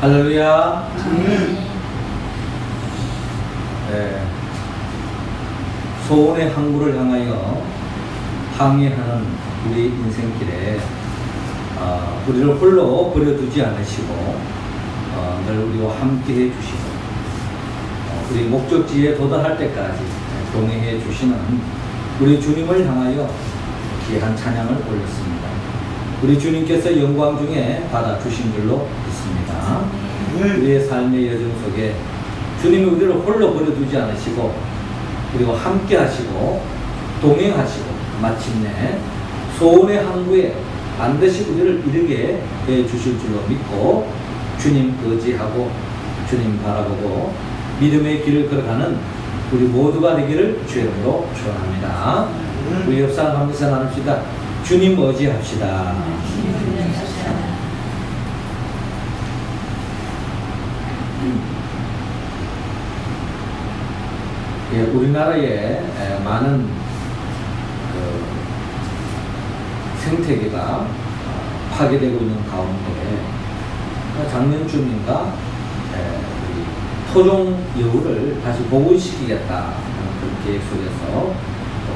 할렐루야. 네. 소원의 항구를 향하여 항해하는 우리 인생길에 우리를 홀로 버려두지 않으시고 늘 우리와 함께 해주시고 우리 목적지에 도달할 때까지 동행해 주시는 우리 주님을 향하여 귀한 찬양을 올렸습니다. 우리 주님께서 영광 중에 받아주신 줄로 믿습니다. 우리의 삶의 여정 속에 주님이 우리를 홀로 버려두지 않으시고 우리와 함께 하시고 동행하시고 마침내 소원의 항구에 반드시 우리를 이르게 해 주실 줄로 믿고 주님 의지하고 주님 바라보고 믿음의 길을 걸어가는 우리 모두가 되기를 주의 이름으로 축원합니다. 우리 옆 사람 함께서 나눕시다. 주님 의지합시다. 예, 우리나라에 많은 생태계가 파괴되고 있는 가운데 작년쯤인가 토종 여우를 다시 복원시키겠다 하는 그런 계획 속에서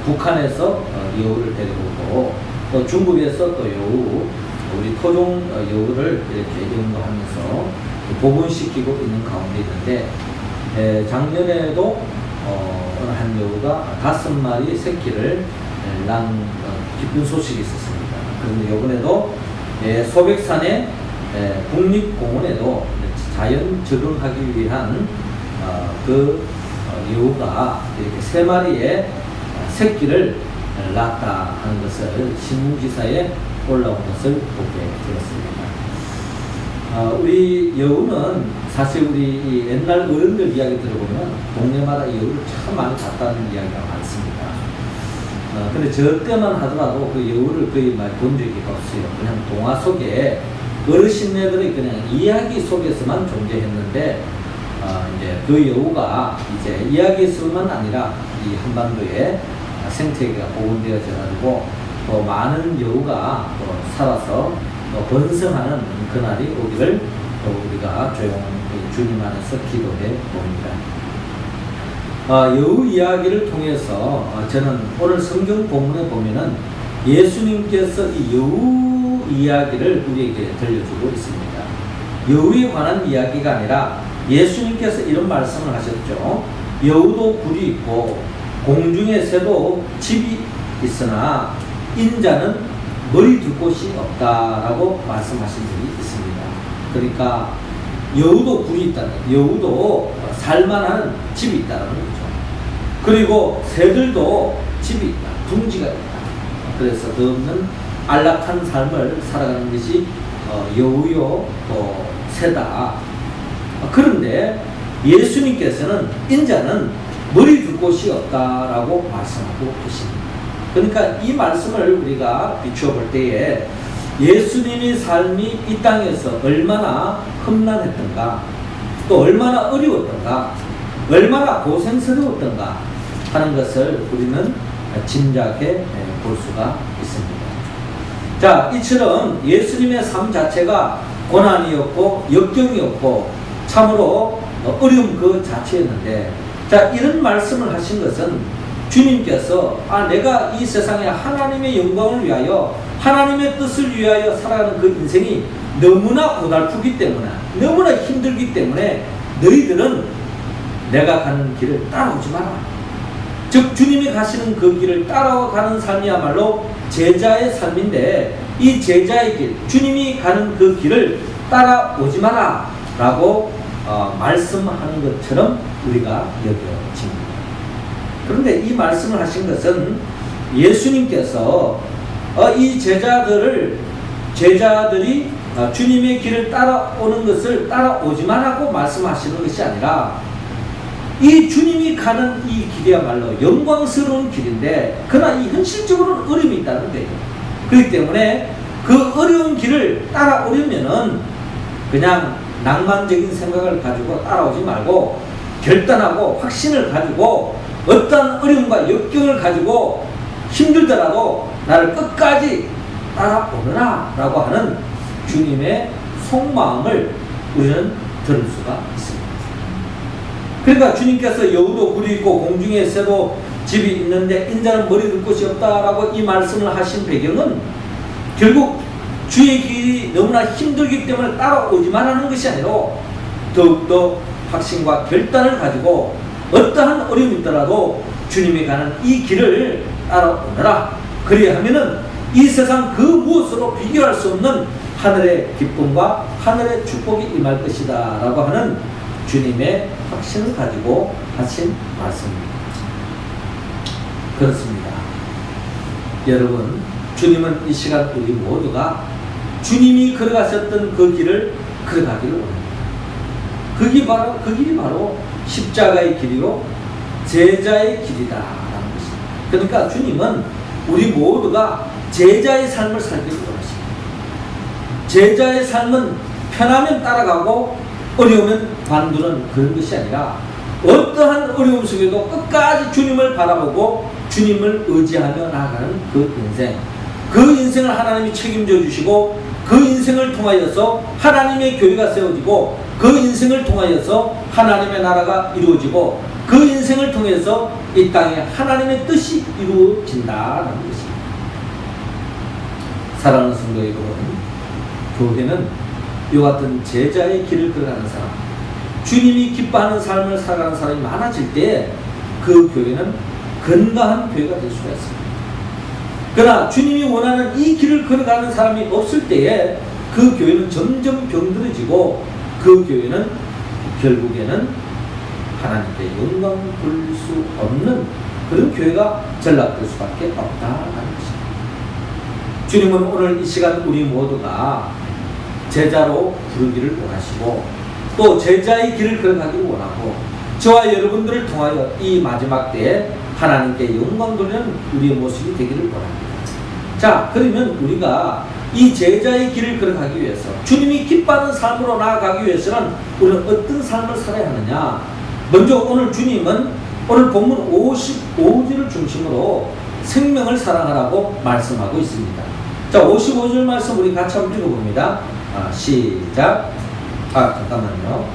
북한에서 여우를 데려오고 또 중국에서 또 여우, 우리 토종 여우를 이렇게 연구하면서 복원시키고 있는 가운데 있는데 작년에도 어느 한 여우가 5마리 새끼를 낳은 기쁜 소식이 있었습니다. 그런데 이번에도 소백산의 국립공원에도 자연 적응하기 위한 그 여우가 이렇게 3마리의 새끼를 낳았다 하는 것을 신문기사에 올라온 것을 보게 되었습니다. 우리 여우는 사실 우리 옛날 어른들 이야기 들어보면 동네마다 여우를 참 많이 봤다는 이야기가 많습니다. 근데 저 때만 하더라도 그 여우를 거의 많이 본 적이 없어요. 그냥 동화 속에 어르신네들이 그냥 이야기 속에서만 존재했는데 이제 그 여우가 이제 이야기에서만 아니라 이 한반도에 생태계가 복원되어져 가지고 또 많은 여우가 또 살아서 또 번성하는 그날이 오기를 또 우리가 조용히 주님 안에서 기도해 봅니다. 여우 이야기를 통해서 저는 오늘 성경 본문에 보면은 예수님께서 이 여우 이야기를 우리에게 들려주고 있습니다. 여우에 관한 이야기가 아니라 예수님께서 이런 말씀을 하셨죠. 여우도 굴이 있고 공중에 새도 집이 있으나 인자는 머리 둘 곳이 없다라고 말씀하신 적이 있습니다. 그러니까 여우도 굴이 있다는, 여우도 살만한 집이 있다는 거죠. 그리고 새들도 집이 있다, 둥지가 있다. 그래서 더 없는 안락한 삶을 살아가는 것이 여우요 또 새다. 그런데 예수님께서는 인자는 머리 둘 곳이 없다라고 말씀하고 계십니다. 그러니까 이 말씀을 우리가 비추어 볼 때에 예수님의 삶이 이 땅에서 얼마나 험난했던가, 또 얼마나 어려웠던가, 얼마나 고생스러웠던가 하는 것을 우리는 짐작해 볼 수가 있습니다. 자, 이처럼 예수님의 삶 자체가 고난이었고 역경이었고 참으로 어려움 그 자체였는데, 자, 이런 말씀을 하신 것은 주님께서 내가 이 세상에 하나님의 영광을 위하여 하나님의 뜻을 위하여 살아가는 그 인생이 너무나 고달프기 때문에, 너무나 힘들기 때문에 너희들은 내가 가는 길을 따라오지 마라. 즉 주님이 가시는 그 길을 따라가는 삶이야말로 제자의 삶인데, 이 제자의 길, 주님이 가는 그 길을 따라오지 마라 라고 말씀하는 것처럼 우리가 여겨집니다. 그런데 이 말씀을 하신 것은 예수님께서 이 제자들이 주님의 길을 따라오는 것을 따라오지 말라고 말씀하시는 것이 아니라, 이 주님이 가는 이 길이야말로 영광스러운 길인데 그러나 이 현실적으로는 어려움이 있다는 거예요. 그렇기 때문에 그 어려운 길을 따라오려면은 그냥 낭만적인 생각을 가지고 따라오지 말고 결단하고 확신을 가지고 어떤 어려움과 역경을 가지고 힘들더라도 나를 끝까지 따라오느라 라고 하는 주님의 속마음을 우리는 들을 수가 있습니다. 그러니까 주님께서 여우도 굴이 있고 공중에 새도 집이 있는데 인자는 머리 둘 곳이 없다라고 이 말씀을 하신 배경은 결국 주의 길이 너무나 힘들기 때문에 따라오지만 하는 것이 아니라 더욱더 확신과 결단을 가지고 어떠한 어려움이 있더라도 주님이 가는 이 길을 따라오너라. 그리하면은 이 세상 그 무엇으로 비교할 수 없는 하늘의 기쁨과 하늘의 축복이 임할 것이다 라고 하는 주님의 확신을 가지고 하신 말씀입니다. 그렇습니다. 여러분, 주님은 이 시간 우리 모두가 주님이 걸어가셨던 그 길을 걸어가기를 원합니다. 그 길이 바로 십자가의 길이요 제자의 길이다라는 것입니다. 그러니까 주님은 우리 모두가 제자의 삶을 살기를 원하십니다. 제자의 삶은 편하면 따라가고 어려우면 관두는 그런 것이 아니라 어떠한 어려움 속에도 끝까지 주님을 바라보고 주님을 의지하며 나아가는 그 인생, 그 인생을 하나님이 책임져 주시고 그 인생을 통하여서 하나님의 교회가 세워지고 그 인생을 통하여서 하나님의 나라가 이루어지고 그 인생을 통해서 이 땅에 하나님의 뜻이 이루어진다는 것입니다. 사랑하는 성도 여러분, 교회는 이와 같은 제자의 길을 걸어가는 사람, 주님이 기뻐하는 삶을 살아가는 사람이 많아질 때 그 교회는 건강한 교회가 될 수가 있습니다. 그러나 주님이 원하는 이 길을 걸어가는 사람이 없을 때에 그 교회는 점점 병들어지고 그 교회는 결국에는 하나님께 영광 돌릴 수 없는 그런 교회가 전락될 수밖에 없다는 것입니다. 주님은 오늘 이 시간 우리 모두가 제자로 부르기를 원하시고 또 제자의 길을 걸어가기를 원하고 저와 여러분들을 통하여 이 마지막 때에 하나님께 영광 돌리는 우리의 모습이 되기를 원합니다. 자, 그러면 우리가 이 제자의 길을 걸어가기 위해서 주님이 기뻐하는 삶으로 나아가기 위해서는 우리는 어떤 삶을 살아야 하느냐. 먼저 오늘 주님은 오늘 본문 55절을 중심으로 생명을 사랑하라고 말씀하고 있습니다. 자, 55절 말씀 우리 같이 한번 읽어봅니다. 시작. 잠깐만요.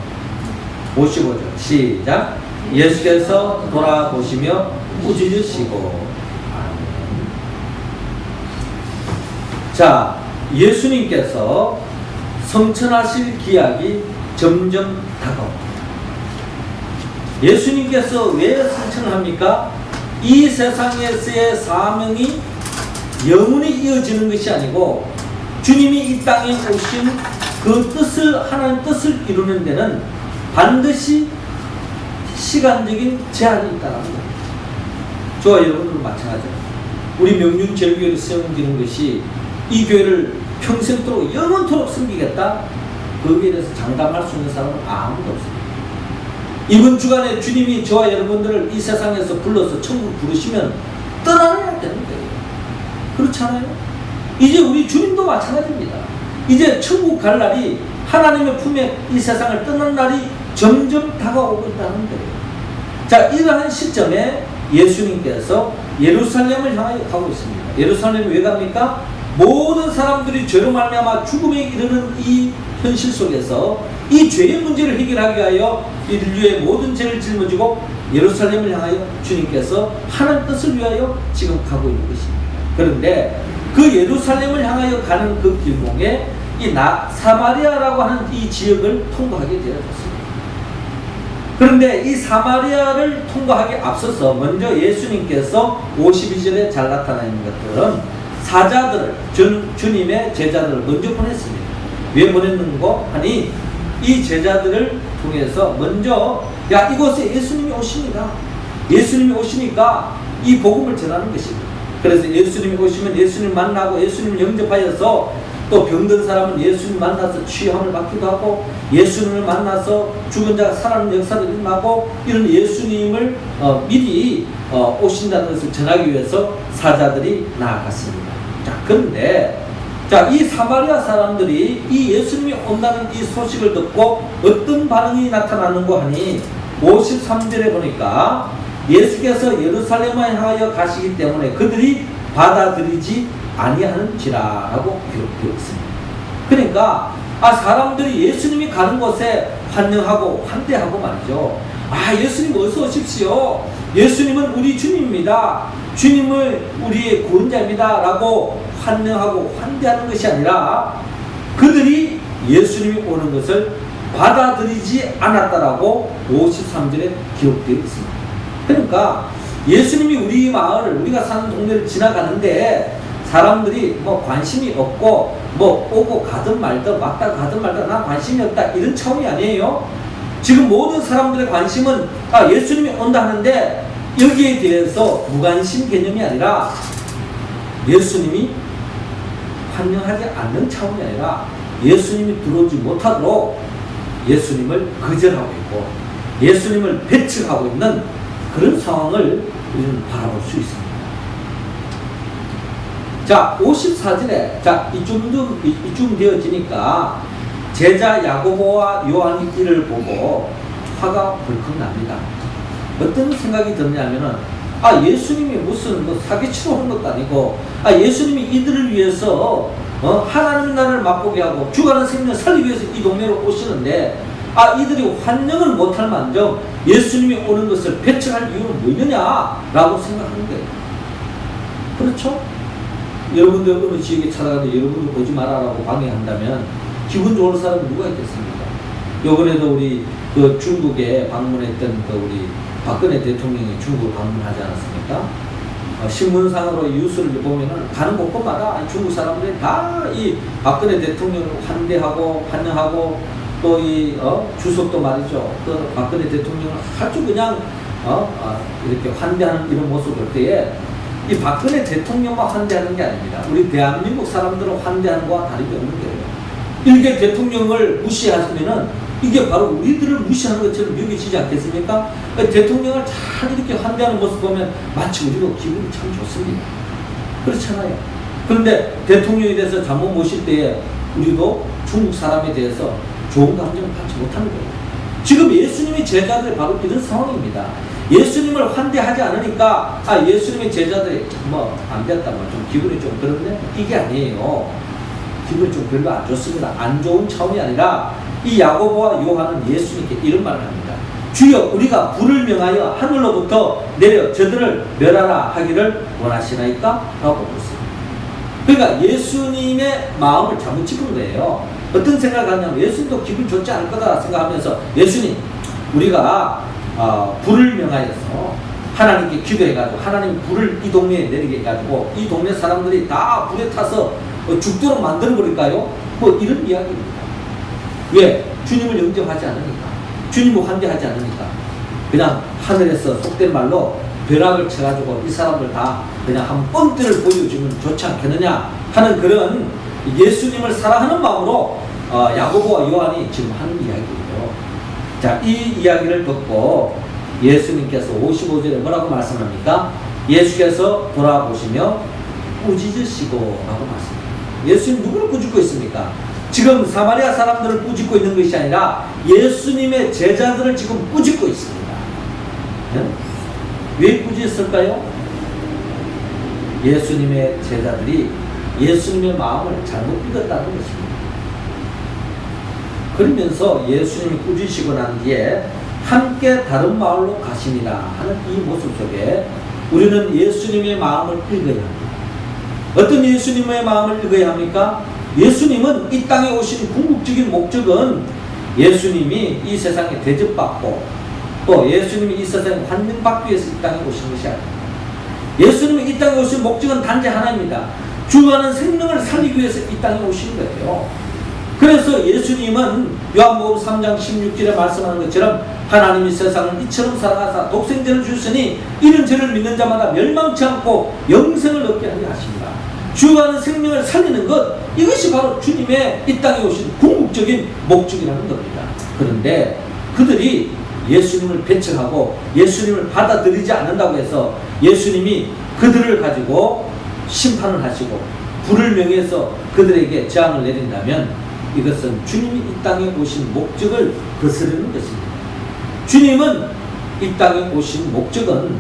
55절 시작. 예수께서 돌아보시며 꾸짖으시고. 자, 예수님께서 성천하실 기약이 점점 다가옵니다. 예수님께서 왜 성천을 합니까? 이 세상에서의 사명이 영원히 이어지는 것이 아니고 주님이 이 땅에 오신 그 뜻을, 하나님 뜻을 이루는 데는 반드시 시간적인 제한이 있다는 겁니다. 저와 여러분들은 마찬가지입니다. 우리 명륜제일교회를 세우는 것이 이 교회를 평생토록 영원토록 섬기겠다? 거기에 대해서 장담할 수 있는 사람은 아무도 없습니다. 이번 주간에 주님이 저와 여러분들을 이 세상에서 불러서 천국 부르시면 떠나야 되는 거예요. 그렇잖아요? 이제 우리 주님도 마찬가지입니다. 이제 천국 갈 날이 하나님의 품에 이 세상을 떠난 날이 점점 다가오고 있다는 거예요. 자, 이러한 시점에 예수님께서 예루살렘을 향하여 가고 있습니다. 예루살렘이 왜 갑니까? 모든 사람들이 죄로 말미암아 죽음에 이르는 이 현실 속에서 이 죄의 문제를 해결하기 위하여 인류의 모든 죄를 짊어지고 예루살렘을 향하여 주님께서 하나님 뜻을 위하여 지금 가고 있는 것입니다. 그런데 그 예루살렘을 향하여 가는 그 길목에 이 사마리아라고 하는 이 지역을 통과하게 되었습니다. 그런데 이 사마리아를 통과하기 앞서서 먼저 예수님께서 52절에 잘 나타나 있는 것들은 사자들을, 주님의 제자들을 먼저 보냈습니다. 왜 보냈는고 하니 이 제자들을 통해서 먼저 이곳에 예수님이 오십니다. 예수님이 오시니까 이 복음을 전하는 것입니다. 그래서 예수님이 오시면 예수님 만나고 예수님 영접하여서 또 병든 사람은 예수님 만나서 치유함을 받기도 하고 예수님을 만나서 죽은 자가 살아나는 역사를 일어나고 이런 예수님을 미리 오신다는 것을 전하기 위해서 사자들이 나아갔습니다. 자, 그런데 이 사마리아 사람들이 이 예수님이 온다는 이 소식을 듣고 어떤 반응이 나타나는고 하니 53절에 보니까 예수께서 예루살렘을 향하여 가시기 때문에 그들이 받아들이지 아니하는지라라고 기록되어 있습니다. 그러니까 사람들이 예수님이 가는 곳에 환영하고 환대하고 말이죠. 예수님 어서 오십시오. 예수님은 우리 주님입니다. 주님을 우리의 구원자입니다. 라고 환영하고 환대하는 것이 아니라 그들이 예수님이 오는 것을 받아들이지 않았다라고 53절에 기록되어 있습니다. 그러니까 예수님이 우리 마을, 우리가 사는 동네를 지나가는데 사람들이 관심이 없고 오고 가든 말든 왔다 가든 말든 난 관심이 없다 이런 차원이 아니에요. 지금 모든 사람들의 관심은 예수님이 온다 하는데 여기에 대해서 무관심 개념이 아니라 예수님이 환영하지 않는 차원이 아니라 예수님이 들어오지 못하도록 예수님을 거절하고 있고 예수님을 배척하고 있는 그런 상황을 우리는 바라볼 수 있습니다. 자, 54절에 이쯤 되어지니까 제자 야고보와 요한이 이를 보고 화가 벌컥 납니다. 어떤 생각이 드냐면은 예수님이 무슨 사기치러 온 것도 아니고 예수님이 이들을 위해서 하나님 나라를 맛보게 하고 죽어가는 생명을 살리기 위해서 이 동네로 오시는데 이들이 환영을 못할 만정 예수님이 오는 것을 배척할 이유는 뭐냐라고 생각하는 거예요. 그렇죠? 여러분들 어느 지역에 찾아가도 여러분들 보지 마라라고 방해한다면 기분 좋은 사람은 누가 있겠습니까? 요번에도 우리 중국에 방문했던 우리 박근혜 대통령이 중국을 방문하지 않았습니까? 신문상으로 뉴스를 보면은 가는 곳곳마다 중국 사람들이 다 이 박근혜 대통령을 환대하고 환영하고 또 이 주석도 말이죠. 그 박근혜 대통령을 아주 그냥 이렇게 환대하는 이런 모습을 볼 때에 이 박근혜 대통령만 환대하는 게 아닙니다. 우리 대한민국 사람들을 환대하는 거와 다름이 없는 거예요. 일개 대통령을 무시하시면은 이게 바로 우리들을 무시하는 것처럼 여겨지지 않겠습니까? 대통령을 잘 이렇게 환대하는 모습 보면 마치 우리도 기분이 참 좋습니다. 그렇잖아요. 그런데 대통령에 대해서 잘못 모실 때에 우리도 중국 사람에 대해서 좋은 감정을 갖지 못하는 거예요. 지금 예수님의 제자들이 바로 이런 상황입니다. 예수님을 환대하지 않으니까 예수님의 제자들이 안 됐다 좀 기분이 좀 그렇네? 이게 아니에요. 기분이 좀 별로 안 좋습니다. 안 좋은 차원이 아니라 이 야고보와 요한은 예수님께 이런 말을 합니다. 주여 우리가 불을 명하여 하늘로부터 내려 저들을 멸하라 하기를 원하시나이까? 라고 물었습니다. 그러니까 예수님의 마음을 잘못 짚은 거예요. 어떤 생각을 하냐면 예수님도 기분 좋지 않을 거다 생각하면서 예수님 우리가 불을 명하여서 하나님께 기도해가지고 하나님 불을 이 동네에 내리게 해가지고 이 동네 사람들이 다 불에 타서 죽도록 만들어버릴까요? 이런 이야기입니다. 왜? 주님을 영접하지 않으니까 주님을 환대하지 않으니까 그냥 하늘에서 속된 말로 벼락을 쳐가지고 이 사람들 다 그냥 한 뻔때를 보여주면 좋지 않겠느냐 하는 그런 예수님을 사랑하는 마음으로 야고보와 요한이 지금 하는 이야기예요. 자, 이 이야기를 듣고 예수님께서 55절에 뭐라고 말씀합니까? 예수께서 돌아보시며 꾸짖으시고 라고 말씀합니다. 예수님 누구를 꾸짖고 있습니까? 지금 사마리아 사람들을 꾸짖고 있는 것이 아니라 예수님의 제자들을 지금 꾸짖고 있습니다. 네? 왜 꾸짖었을까요? 예수님의 제자들이 예수님의 마음을 잘못 읽었다는 것입니다. 그러면서 예수님이 꾸짖으시고 난 뒤에 함께 다른 마을로 가시니라 하는 이 모습 속에 우리는 예수님의 마음을 읽어야 합니다. 어떤 예수님의 마음을 읽어야 합니까? 예수님은 이 땅에 오신 궁극적인 목적은 예수님이 이 세상에 대접받고 또 예수님이 이 세상에 환영받기 위해서 이 땅에 오신 것이 아닙니다. 예수님이 이 땅에 오신 목적은 단지 하나입니다. 죽어가는 생명을 살리기 위해서 이 땅에 오신 거예요. 그래서 예수님은 요한복음 3장 16절에 말씀하는 것처럼 하나님이 세상을 이처럼 사랑하사 독생자를 주시니 이는 저를 믿는 자마다 멸망치 않고 영생을 얻게 하려 하십니다. 죽어가는 생명을 살리는 것, 이것이 바로 주님의 이 땅에 오신 궁극적인 목적이라는 겁니다. 그런데 그들이 예수님을 배척하고 예수님을 받아들이지 않는다고 해서 예수님이 그들을 가지고 심판을 하시고 불을 명해서 그들에게 재앙을 내린다면 이것은 주님이 이 땅에 오신 목적을 거스르는 것입니다. 주님은 이 땅에 오신 목적은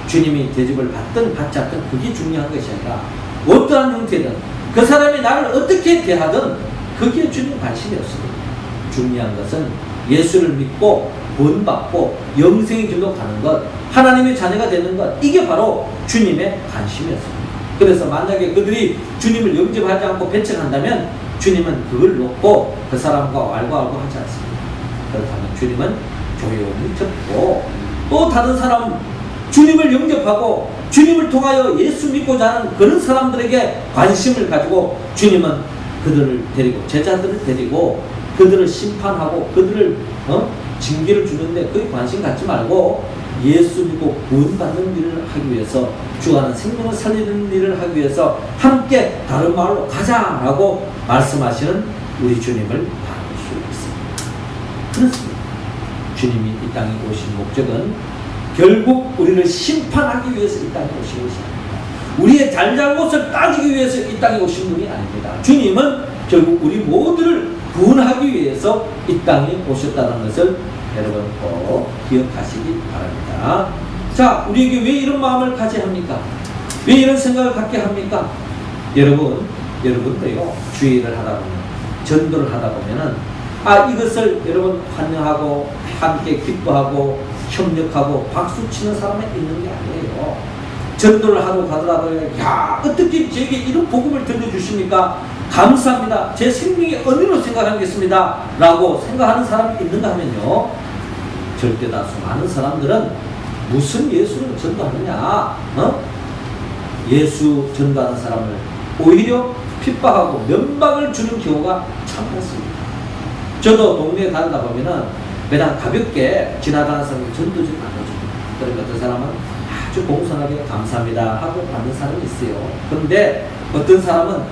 주님이 대접을 받든 받지 않든 그게 중요한 것이 아니라 어떠한 형태든 그 사람이 나를 어떻게 대하든 거기에 주님 관심이 없습니다. 중요한 것은 예수를 믿고 구원받고 영생의 길로 가는 것, 하나님의 자녀가 되는 것, 이게 바로 주님의 관심이었습니다. 그래서 만약에 그들이 주님을 영접하지 않고 배척한다면 주님은 그걸 놓고 그 사람과 왈가왈부 하지 않습니다. 그렇다면 주님은 조용히 접고 또 다른 사람, 주님을 영접하고 주님을 통하여 예수 믿고자 하는 그런 사람들에게 관심을 가지고 주님은 그들을 데리고, 제자들을 데리고 그들을 심판하고 그들을 징계를 주는데 거기 관심 갖지 말고 예수 믿고 구원받는 일을 하기 위해서, 주가는 생명을 살리는 일을 하기 위해서 함께 다른 마을로 가자라고 말씀하시는 우리 주님을 바라볼 수 있습니다. 그렇습니다. 주님이 이 땅에 오신 목적은 결국 우리를 심판하기 위해서 이 땅에 오신 것이 아닙니다. 우리의 잘잘못을 따지기 위해서 이 땅에 오신 분이 아닙니다. 주님은 결국 우리 모두를 구원하기 위해서 이 땅에 오셨다는 것을 여러분 꼭 기억하시기 바랍니다. 자, 우리에게 왜 이런 마음을 가져야 합니까? 왜 이런 생각을 갖게 합니까? 여러분도요, 주의를 하다 보면, 전도를 하다 보면은, 이것을 여러분 환영하고, 함께 기뻐하고, 협력하고, 박수 치는 사람이 있는 게 아니에요. 전도를 하러 가더라고요. 야, 어떻게 제게 이런 복음을 들려주십니까? 감사합니다. 제 생명의 은혜로 생각하겠습니다. 라고 생각하는 사람이 있는가 하면요, 절대 다수 많은 사람들은 무슨 예수를 전도하느냐, 예수 전도하는 사람을 오히려 핍박하고 면박을 주는 경우가 참 많습니다. 저도 동네에 다니다 보면은 그냥 가볍게 지나가는 사람이 전도 좀 나눠줍니다. 그러니까 어떤 사람은 아주 공손하게 감사합니다 하고 받는 사람이 있어요. 그런데 어떤 사람은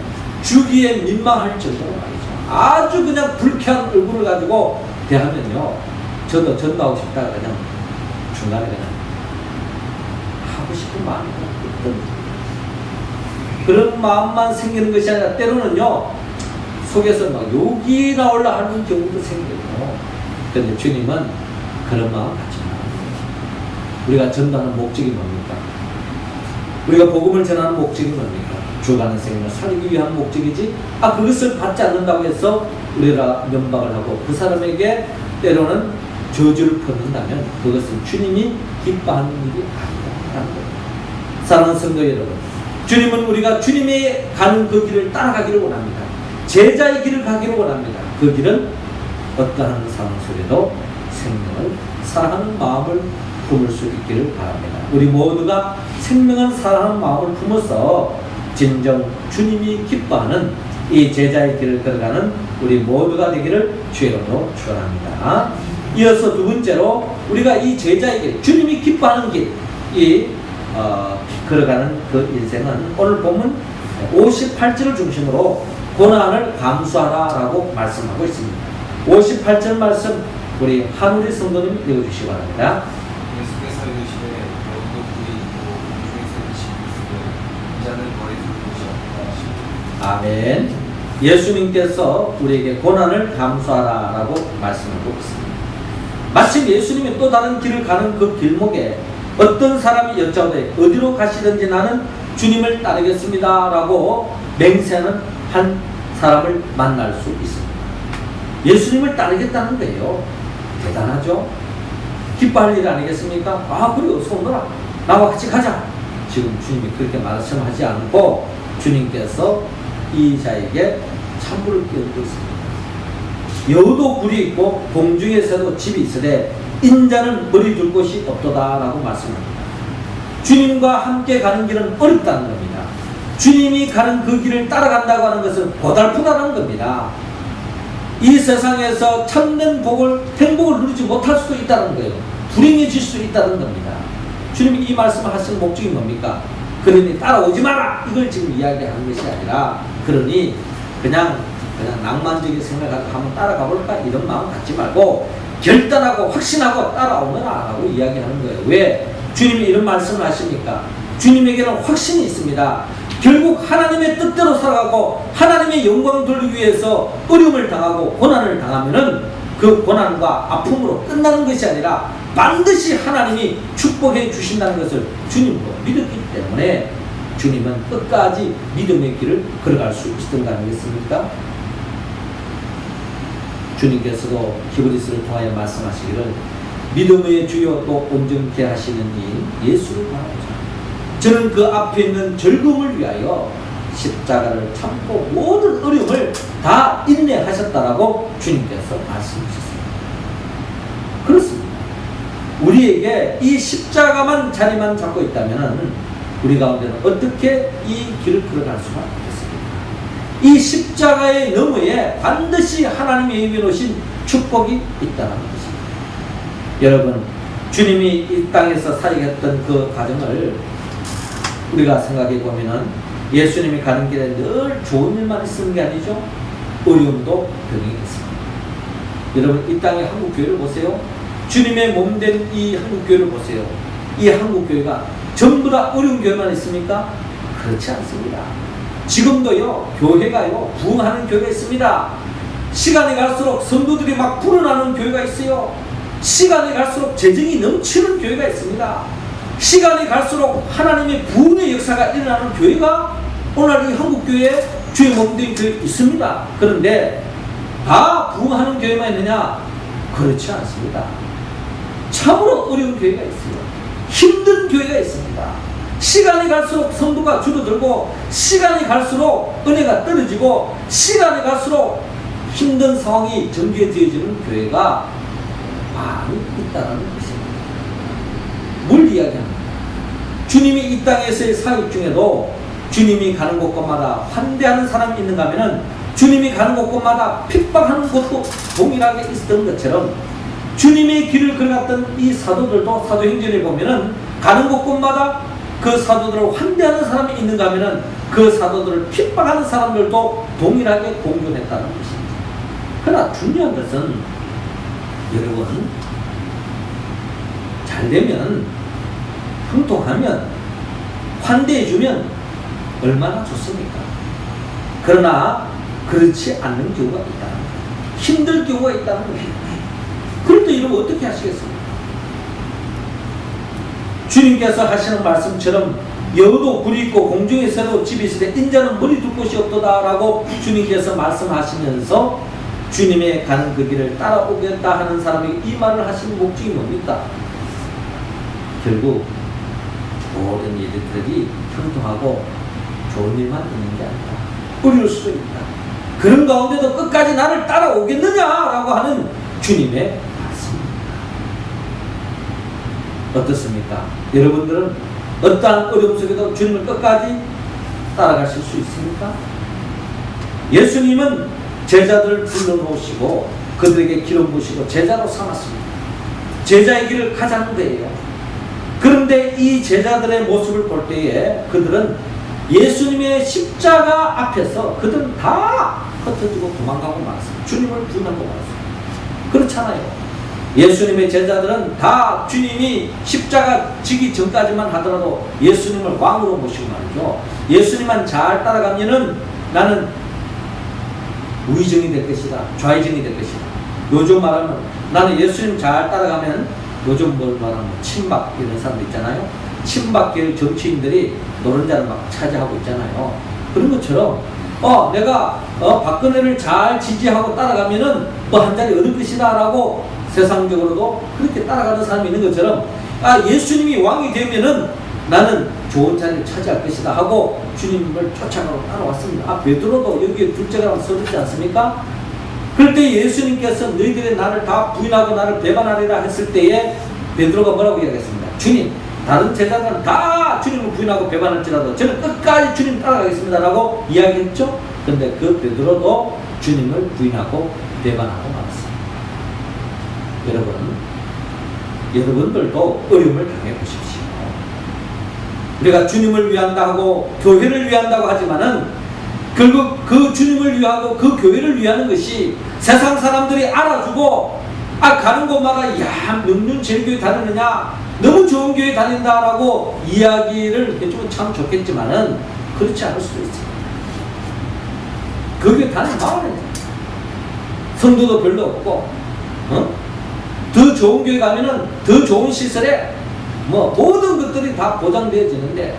주기에 민망할 정도로 말이죠, 아주 그냥 불쾌한 얼굴을 가지고 대하면요, 저도 전도하고 싶다가 그냥 중간에 그냥 하고 싶은 마음이 있거든요. 그런 마음만 생기는 것이 아니라 때로는요, 속에서 막 욕이 나올라 하는 경우도 생겨요. 그런데 주님은 그런 마음 갖지 말아요. 우리가 전도하는 목적이 뭡니까? 우리가 복음을 전하는 목적이 뭡니까? 죽어가는 생명을 살리기 위한 목적이지, 그것을 받지 않는다고 해서 우리가 면박을 하고 그 사람에게 때로는 저주를 퍼는다면 그것은 주님이 기뻐하는 일이 아니라는 겁니다. 사랑하는 성도 여러분, 주님은 우리가 주님이 가는 그 길을 따라가기를 원합니다. 제자의 길을 가기를 원합니다. 그 길은 어떠한 상황 속에도 생명을 사랑하는 마음을 품을 수 있기를 바랍니다. 우리 모두가 생명을 사랑하는 마음을 품어서 진정 주님이 기뻐하는 이 제자의 길을 걸어가는 우리 모두가 되기를 주의 이름으로 축원합니다. 이어서 두 번째로 우리가 이 제자의 길, 주님이 기뻐하는 길, 걸어가는 그 인생은 오늘 보면 58절을 중심으로 고난을 감수하라라고 말씀하고 있습니다. 58절 말씀 우리 한우리 성도님 읽어주시기 바랍니다. 예수께서 이르시되 너희도 불이 있고 공중에서 지고 있으되 이자는 머리 둘 곳이 없다 하시고. 아멘. 예수님께서 우리에게 고난을 감수하라라고 말씀하고 있습니다. 마침 예수님이 또 다른 길을 가는 그 길목에 어떤 사람이 여짜오되 어디로 가시든지 나는 주님을 따르겠습니다 라고 맹세하는 한 사람을 만날 수 있습니다. 예수님을 따르겠다는 거예요. 대단하죠? 기뻐할 일 아니겠습니까? 그래요, 손들아, 나와 같이 가자. 지금 주님이 그렇게 말씀하지 않고 주님께서 이 자에게 찬물을 끼얹고 있습니다. 여우도 굴이 있고 공중에서도 집이 있으되 인자는 머리 둘 곳이 없도다 라고 말씀합니다. 주님과 함께 가는 길은 어렵다는 겁니다. 주님이 가는 그 길을 따라간다고 하는 것은 고달프다는 겁니다. 이 세상에서 참된 복을, 행복을 누리지 못할 수도 있다는 거예요. 불행해질 수 있다는 겁니다. 주님이 이 말씀을 하시는 목적이 뭡니까? 그러니 따라오지 마라! 이걸 지금 이야기하는 것이 아니라, 그러니 그냥 낭만적인 생각을 한번 따라가 볼까? 이런 마음 갖지 말고 결단하고 확신하고 따라오너라 라고 이야기하는 거예요. 왜? 주님이 이런 말씀을 하십니까? 주님에게는 확신이 있습니다. 결국 하나님의 뜻대로 살아가고 하나님의 영광을 돌리기 위해서 어려움을 당하고 고난을 당하면은 그 고난과 아픔으로 끝나는 것이 아니라 반드시 하나님이 축복해 주신다는 것을 주님도 믿었기 때문에 주님은 끝까지 믿음의 길을 걸어갈 수 있었던 거 아니겠습니까? 주님께서도 히브리서를 통하여 말씀하시기를 믿음의 주요 또 온전케 하시는 이 예수를 바라보자. 저는 그 앞에 있는 즐거움을 위하여 십자가를 참고 모든 어려움을 다 인내하셨다라고 주님께서 말씀하셨습니다. 그렇습니다. 우리에게 이 십자가만 자리만 잡고 있다면 우리 가운데는 어떻게 이 길을 걸어갈 수가 있겠습니까? 이 십자가의 너머에 반드시 하나님의 의미 놓으신 축복이 있다는 것입니다. 여러분, 주님이 이 땅에서 사역했던 그 과정을 우리가 생각해 보면은 예수님이 가는 길에 늘 좋은 일만 있는 게 아니죠. 어려움도 병이 있습니다. 여러분, 이 땅의 한국교회를 보세요. 주님의 몸된 이 한국교회를 보세요. 이 한국교회가 전부 다 어려운 교회만 있습니까? 그렇지 않습니다. 지금도요, 교회가요, 부흥하는 교회가 있습니다. 시간이 갈수록 성도들이 막 불어나는 교회가 있어요. 시간이 갈수록 재정이 넘치는 교회가 있습니다. 시간이 갈수록 하나님의 부흥의 역사가 일어나는 교회가 오늘 이 한국교회에 주의 몸된 교회 있습니다. 그런데 다 부흥하는 교회만 있느냐? 그렇지 않습니다. 참으로 어려운 교회가 있어요. 힘든 교회가 있습니다. 시간이 갈수록 성도가 줄어들고 시간이 갈수록 은혜가 떨어지고 시간이 갈수록 힘든 상황이 전개되어지는 교회가 많이 있다는 것입니다. 뭘 이야기합니까? 주님이 이 땅에서의 사역 중에도 주님이 가는 곳곳마다 환대하는 사람이 있는가 하면은 주님이 가는 곳곳마다 핍박하는 곳도 동일하게 있었던 것처럼 주님의 길을 걸어갔던 이 사도들도 사도행전에 보면은 가는 곳곳마다 그 사도들을 환대하는 사람이 있는가 하면은 그 사도들을 핍박하는 사람들도 동일하게 공존했다는 것입니다. 그러나 중요한 것은 여러분, 잘 되면 형통하면 환대해주면 얼마나 좋습니까? 그러나 그렇지 않는 경우가 있다는 거예요. 힘들 경우가 있다는 거예요. 그럴 때 이러면 어떻게 하시겠습니까? 주님께서 하시는 말씀처럼 여우도 굴이 있고 공중에서도 집이 있으되 인자는 머리 둘 곳이 없도다 라고 주님께서 말씀하시면서 주님의 가는 그 길을 따라오겠다 하는 사람이 이 말을 하시는 목적이 뭡니까? 결국 모든 일들이 형통하고 좋은 일만 있는 게 아니라 어려울 수도 있다. 그런 가운데도 끝까지 나를 따라오겠느냐라고 하는 주님의 말씀입니다. 어떻습니까? 여러분들은 어떠한 어려움 속에도 주님을 끝까지 따라가실 수 있습니까? 예수님은 제자들을 불러놓으시고 그들에게 기름 부으시고 제자로 삼았습니다. 제자의 길을 가자는 거예요. 그런데 이 제자들의 모습을 볼 때에 그들은 예수님의 십자가 앞에서 그들은 다 흩어지고 도망가고 말았습니다. 주님을 부인하고 말았습니다. 그렇잖아요. 예수님의 제자들은 다 주님이 십자가 지기 전까지만 하더라도 예수님을 왕으로 모시고 말이죠. 예수님만 잘 따라가면은 나는 우의정이 될 것이다. 좌의정이 될 것이다. 요즘 말하면 나는 예수님 잘 따라가면 요즘 뭘 말하면 친박 이런 사람도 있잖아요. 친박계 정치인들이 노른자를 막 차지하고 있잖아요. 그런 것처럼 내가 박근혜를 잘 지지하고 따라가면은 뭐 한 자리 얻을 것이다 라고 세상적으로도 그렇게 따라가는 사람이 있는 것처럼 예수님이 왕이 되면은 나는 좋은 자리를 차지할 것이다 하고 주님을 쫓아가고 따라왔습니다. 베드로도 여기에 둘째가 써있지 않습니까? 그럴 때 예수님께서 너희들의 나를 다 부인하고 나를 배반하리라 했을 때에 베드로가 뭐라고 이야기했습니다. 주님, 다른 제자들은 다 주님을 부인하고 배반할지라도 저는 끝까지 주님 따라가겠습니다 라고 이야기했죠. 그런데 그 베드로도 주님을 부인하고 배반하고 말았습니다. 여러분들도 어려움을 당해보십시오. 우리가 주님을 위한다고 교회를 위한다고 하지만은 결국 그 주님을 위하고 그 교회를 위하는 것이 세상 사람들이 알아주고 가는 곳마다 몇 제일 교회 다니느냐 너무 좋은 교회 다닌다라고 이야기를 해주면 참 좋겠지만은 그렇지 않을 수도 있습니다. 그 교회 다니면 말아야 성도도 별로 없고 더 좋은 교회 가면은 더 좋은 시설에 모든 것들이 다 보장되어지는데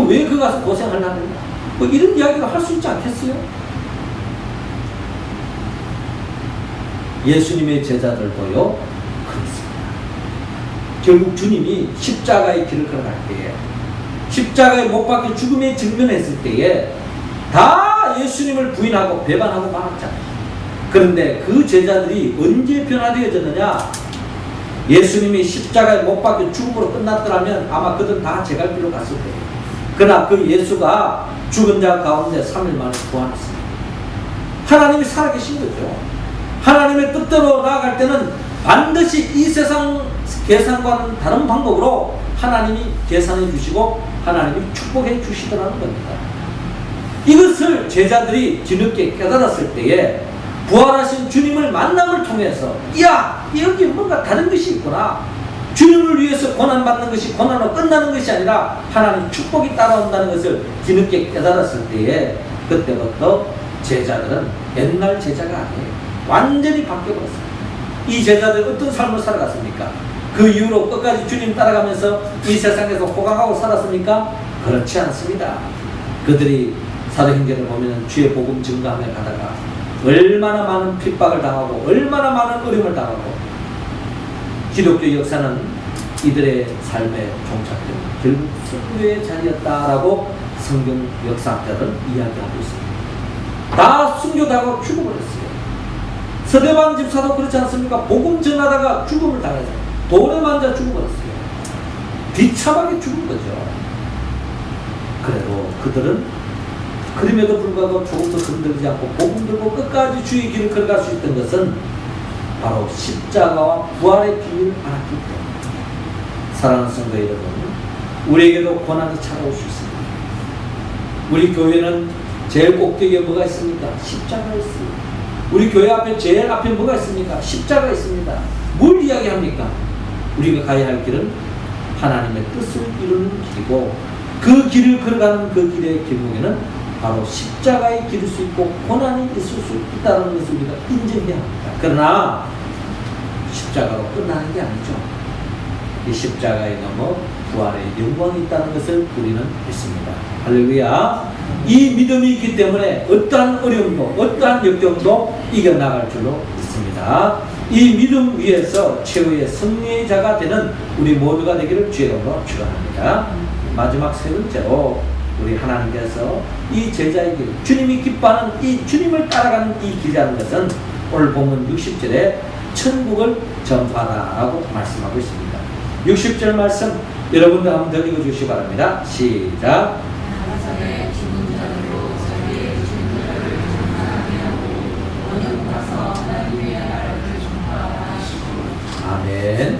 왜 그 가서 고생하려는가? 이런 이야기를 할 수 있지 않겠어요? 예수님의 제자들도요 그렇습니다. 결국 주님이 십자가의 길을 걸어갈 때에, 십자가에 못 박혀 죽음에 직면했을 때에 다 예수님을 부인하고 배반하고 말았잖아요. 그런데 그 제자들이 언제 변화되어졌느냐? 예수님이 십자가에 못 박혀 죽음으로 끝났더라면 아마 그들은 다 제갈 길로 갔을 거예요. 그러나 그 예수가 죽은 자 가운데 3일 만에 부활했습니다. 하나님이 살아계신 거죠. 하나님의 뜻대로 나아갈 때는 반드시 이 세상 계산과는 다른 방법으로 하나님이 계산해 주시고 하나님이 축복해 주시더라는 겁니다. 이것을 제자들이 뒤늦게 깨달았을 때에 부활하신 주님을 만남을 통해서, 야, 여기 뭔가 다른 것이 있구나. 주님을 위해서 고난받는 것이 고난으로 끝나는 것이 아니라 하나님 축복이 따라온다는 것을 뒤늦게 깨달았을 때에 그때부터 제자들은 옛날 제자가 아니에요. 완전히 바뀌어버렸어요. 이 제자들이 어떤 삶을 살아갔습니까? 그 이후로 끝까지 주님 따라가면서 이 세상에서 호강하고 살았습니까? 그렇지 않습니다. 그들이 사도행전을 보면 주의 복음 증거하며 가다가 얼마나 많은 핍박을 당하고 얼마나 많은 어려움을 당하고, 기독교 역사는 이들의 삶에 종착된 결국 순교의 자리였다라고 성경 역사학자들은 이야기하고 있습니다. 다 순교당하고 죽어버렸어요. 서대반 집사도 그렇지 않습니까? 복음 전하다가 죽음을 당해서 돌에 맞아 죽어버렸어요. 비참하게 죽은 거죠. 그래도 그들은 그럼에도 불구하고 조금도 흔들리지 않고 복음 들고 끝까지 주의 길을 걸어갈 수 있던 것은 바로 십자가와 부활의 비밀을 알았기 때문에. 사랑하는 성도 여러분, 우리에게도 고난이 찾아올 수 있습니다. 우리 교회는 제일 꼭대기에 뭐가 있습니까? 십자가 있습니다. 우리 교회 앞에 제일 앞에 뭐가 있습니까? 십자가 있습니다. 뭘 이야기합니까? 우리가 가야 할 길은 하나님의 뜻을 이루는 길이고, 그 길을 걸어가는 그 길의 길목에는 바로 십자가의 길일 수 있고 고난이 있을 수 있다는 것을 우리가 인정해야 합니다. 그러나 십자가로 끝나는 게 아니죠. 이 십자가에 넘어 부활의 영광이 있다는 것을 우리는 믿습니다. 할렐루야. 이 믿음이 있기 때문에 어떠한 어려움도 어떠한 역경도 이겨나갈 줄로 믿습니다. 이 믿음 위에서 최후의 승리의 자가 되는 우리 모두가 되기를 주의 이름으로 축원합니다. 마지막 세 번째로, 우리 하나님께서 이 제자의 길, 주님이 기뻐하는 이 주님을 따라가는 이 길이라는 것은 오늘 본문 60절에 천국을 전파하라고 말씀하고 있습니다. 60절 말씀 여러분들 한번 더 읽어주시기 바랍니다. 시작. 아멘.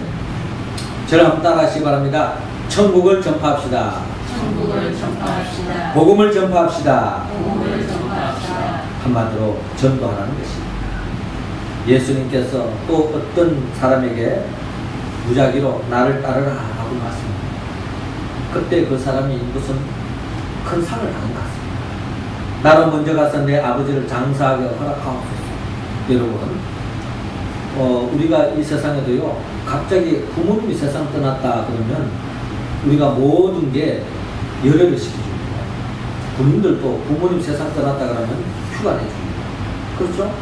저를 한번 따라하시기 바랍니다. 천국을 전파합시다. 천국을 전파합시다. 복음을 전파합시다. 복음을 전파합시다. 한마디로 전도하라는 것입니다. 예수님께서 또 어떤 사람에게 무작위로 나를 따르라 하고 말씀합니다. 그때 그 사람이 무슨 큰 상을 당한 것 같습니다. 나로 먼저 가서 내 아버지를 장사하게 허락하옵소서. 여러분, 우리가 이 세상에도요, 갑자기 부모님이 세상 떠났다 그러면 우리가 모든 게 열애를 시켜줍니다. 군인들도 부모님 세상 떠났다 그러면 휴가 내줍니다. 그렇죠?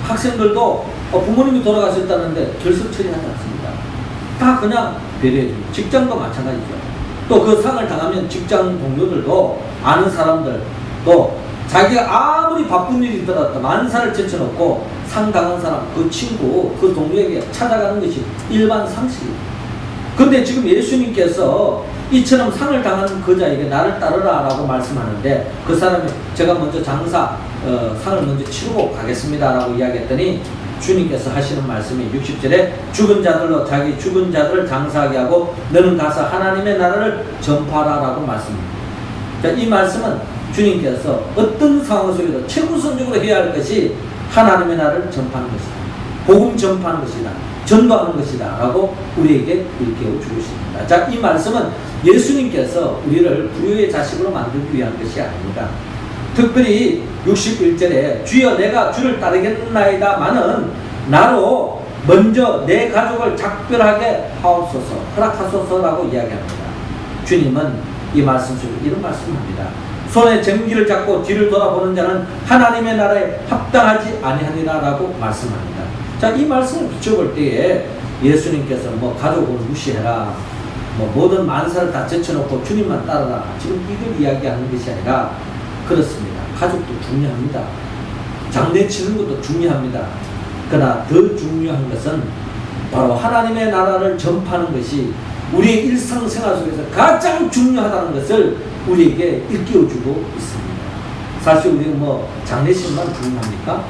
학생들도 부모님이 돌아가셨다는데 결석 처리하지 않습니다. 다 그냥 배려해줍니다. 직장도 마찬가지죠. 또 그 상을 당하면 직장 동료들도, 아는 사람들, 또 자기가 아무리 바쁜 일이 있더라도 만사를 제쳐놓고 상 당한 사람, 그 친구, 그 동료에게 찾아가는 것이 일반 상식입니다. 근데 지금 예수님께서 이처럼 상을 당한 그 자에게 나를 따르라 라고 말씀하는데, 그 사람이 제가 먼저 상을 먼저 치르고 가겠습니다 라고 이야기했더니, 주님께서 하시는 말씀이 60절에 죽은 자들로 자기 죽은 자들을 장사하게 하고 너는 가서 하나님의 나라를 전파하라 라고 말씀합니다. 자, 이 말씀은 주님께서 어떤 상황 속에도 최우선적으로 해야 할 것이 하나님의 나라를 전파하는 것이다. 복음 전파하는 것이다. 전도하는 것이다 라고 우리에게 일깨워 주고 있습니다. 자, 이 말씀은 예수님께서 우리를 불효의 자식으로 만들기 위한 것이 아닙니다. 특별히 61절에 주여 내가 주를 따르겠나이다마는 나로 먼저 내 가족을 작별하게 하옵소서, 허락하소서라고 이야기합니다. 주님은 이 말씀 속에 이런 말씀합니다. 손에 정기를 잡고 뒤를 돌아보는 자는 하나님의 나라에 합당하지 아니하니라 라고 말씀합니다. 자, 이 말씀을 비춰볼 때에 예수님께서 뭐 가족을 무시해라, 뭐 모든 만사를 다 제쳐놓고 주님만 따르라, 지금 이걸 이야기하는 것이 아니라 그렇습니다. 가족도 중요합니다. 장례 치는 것도 중요합니다. 그러나 더 중요한 것은 바로 하나님의 나라를 전파하는 것이 우리의 일상생활 속에서 가장 중요하다는 것을 우리에게 일깨워주고 있습니다. 사실 우리가 뭐 장례식만 중요합니까?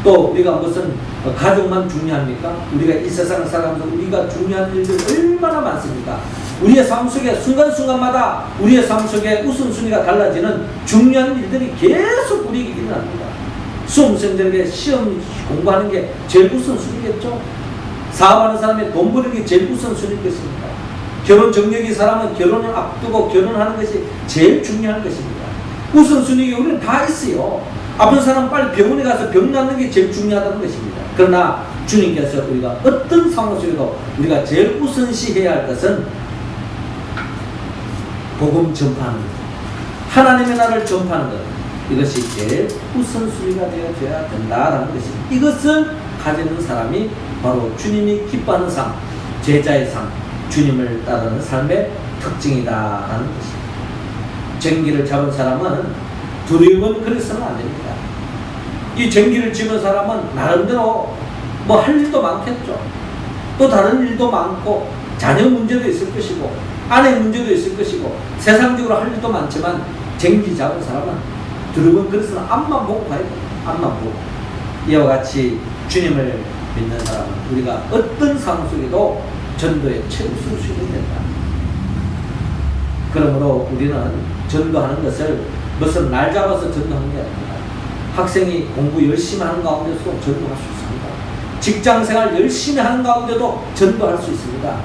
또 우리가 무슨 가족만 중요합니까? 우리가 이 세상을 살아가면서 우리가 중요한 일들 얼마나 많습니까? 우리의 삶 속에 순간순간마다 우리의 삶 속에 우선순위가 달라지는 중요한 일들이 계속 우리에게 일어납니다. 수험생들에게 시험 공부하는 게 제일 우선순위겠죠? 사업하는 사람이 돈 버는 게 제일 우선순위일 것입니다. 결혼 정력이 사람은 결혼을 앞두고 결혼하는 것이 제일 중요한 것입니다. 우선순위가 우리는 다 있어요. 아픈 사람 빨리 병원에 가서 병 낫는 게 제일 중요하다는 것입니다. 그러나 주님께서 우리가 어떤 상황 속에도 우리가 제일 우선시해야 할 것은 복음 전파하는 것, 하나님의 나라를 전파하는 것, 이것이 제일 우선순위가 되어줘야 된다라는 것입니다. 이것을 가지는 사람이 바로 주님이 기뻐하는 삶, 제자의 삶, 주님을 따르는 삶의 특징이다라는 것입니다. 쟁기를 잡은 사람은 두려움은 그래서는 안 됩니다. 이 쟁기를 집은 사람은 나름대로 뭐 할 일도 많겠죠. 또 다른 일도 많고 자녀 문제도 있을 것이고 아내 문제도 있을 것이고 세상적으로 할 일도 많지만 쟁기 잡은 사람은 두려움은 그래서는 앞만 보고 가야 됩니다. 앞만 보고. 이와 같이 주님을 믿는 사람은 우리가 어떤 상황 속에도 전도의 최우선순위가 된다. 그러므로 우리는 전도하는 것을 무슨 날 잡아서 전도하는 게 아닙니다. 학생이 공부 열심히 하는 가운데서 전도할 수 있습니다. 직장생활 열심히 하는 가운데도 전도할 수 있습니다.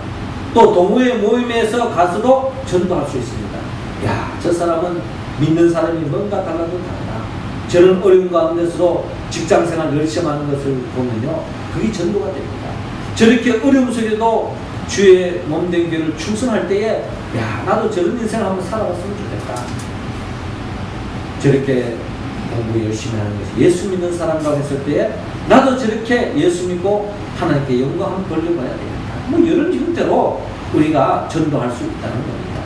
또 동호회 모임에서 가서도 전도할 수 있습니다. 야, 저 사람은 믿는 사람이 뭔가 달라도 다르다. 저런 어려운 가운데서도 직장생활 열심히 하는 것을 보면요, 그게 전도가 됩니다. 저렇게 어려움 속에도 주의 몸된 교회를 충성할 때에 야, 나도 저런 인생을 한번 살아봤으면 좋겠다. 저렇게 공부 열심히 하는 것이 예수 믿는 사람이라고 했을 때에 나도 저렇게 예수 믿고 하나님께 영광 한번 돌려봐야 되겠다. 뭐 이런 형태로 우리가 전도할 수 있다는 겁니다.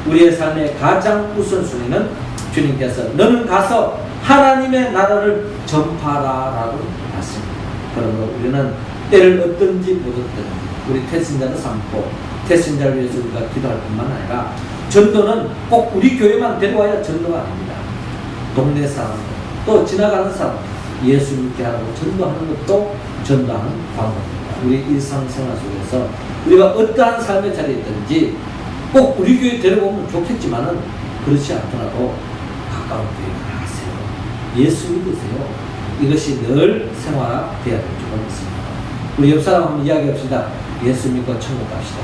우리의 삶의 가장 우선순위는 주님께서 너는 가서 하나님의 나라를 전파하라라고 했습니다. 그러므로 우리는 때를 얻든지 못 얻든 우리 태신자를 삼고 태신자를 위해서 우리가 기도할 뿐만 아니라 전도는 꼭 우리 교회만 데려와야 전도가 아닙니다. 동네 사람, 또 지나가는 사람 예수 믿게 하라고 전도하는 것도 전도하는 방법입니다. 우리 일상생활 속에서 우리가 어떠한 삶의 자리에 있든지 꼭 우리 교회 데려오면 좋겠지만은 그렇지 않더라도 가까운 교회 가세요. 예수 믿으세요. 이것이 늘 생활화되어야 될 줄은 있습니다. 우리 옆 사람 한번 이야기합시다. 예수 믿고 천국 갑시다.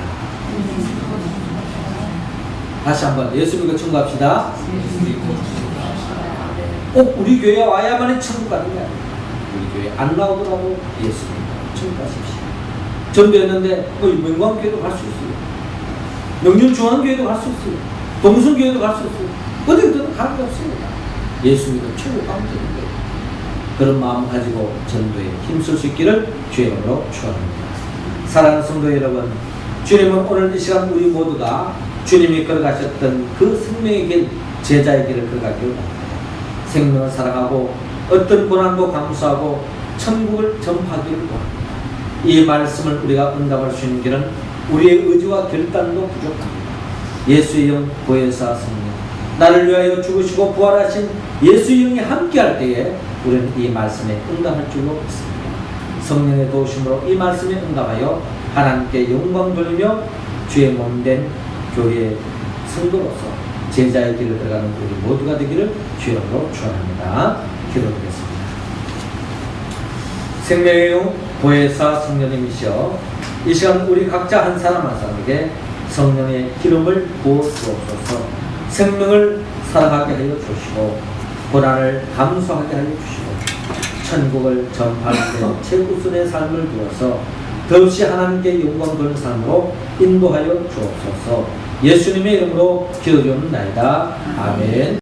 다시 한번 예수 믿고 천국 갑시다. 꼭 우리 교회에 와야만이 천국 가는 게 아니에요. 우리 교회 안 나오더라도 예수 믿고 천국 가십시오. 전도했는데 뭐 명광교회도 갈 수 있어요. 명륜중앙교회도 갈 수 있어요. 동순교회도 갈 수 있어요. 어디든 가는 게 없습니다. 예수 믿고 천국 가면 되는 거예요. 그런 마음 가지고 전도에 힘쓸 수 있기를 주의 이름으로 축원합니다. 사랑하는 성도 여러분, 주님은 오늘 이 시간 우리 모두가 주님이 걸어가셨던 그 생명의 길, 제자의 길을 걸어가기를 바랍니다. 생명을 사랑하고 어떤 고난도 감수하고 천국을 전파하기를 바랍니다. 이 말씀을 우리가 응답할 수 있는 길은 우리의 의지와 결단도 부족합니다. 예수의 영 보혜사 성령, 나를 위하여 죽으시고 부활하신 예수의 영이 함께할 때에 우리는 이 말씀에 응답할 줄로 믿습니다. 성령의 도우심으로 이 말씀에 응답하여 하나님께 영광 돌리며 주의 몸된 교회의 성도로서 제자의 길을 들어가는 우리 모두가 되기를 주의 이름으로 축원합니다. 기도드리겠습니다. 생명의 영 보혜사 성령님이시여, 이 시간 우리 각자 한 사람 한 사람에게 성령의 기름을 부어 주옵소서. 생명을 살아가게 하여 주시고 고난을 감수하게 하여 주시고 천국을 전파하는 최우선의 삶을 두어서 더없이 하나님께 영광 돌리는 삶으로 인도하여 주옵소서. 예수님의 이름으로 기도드리옵나이다. 아멘.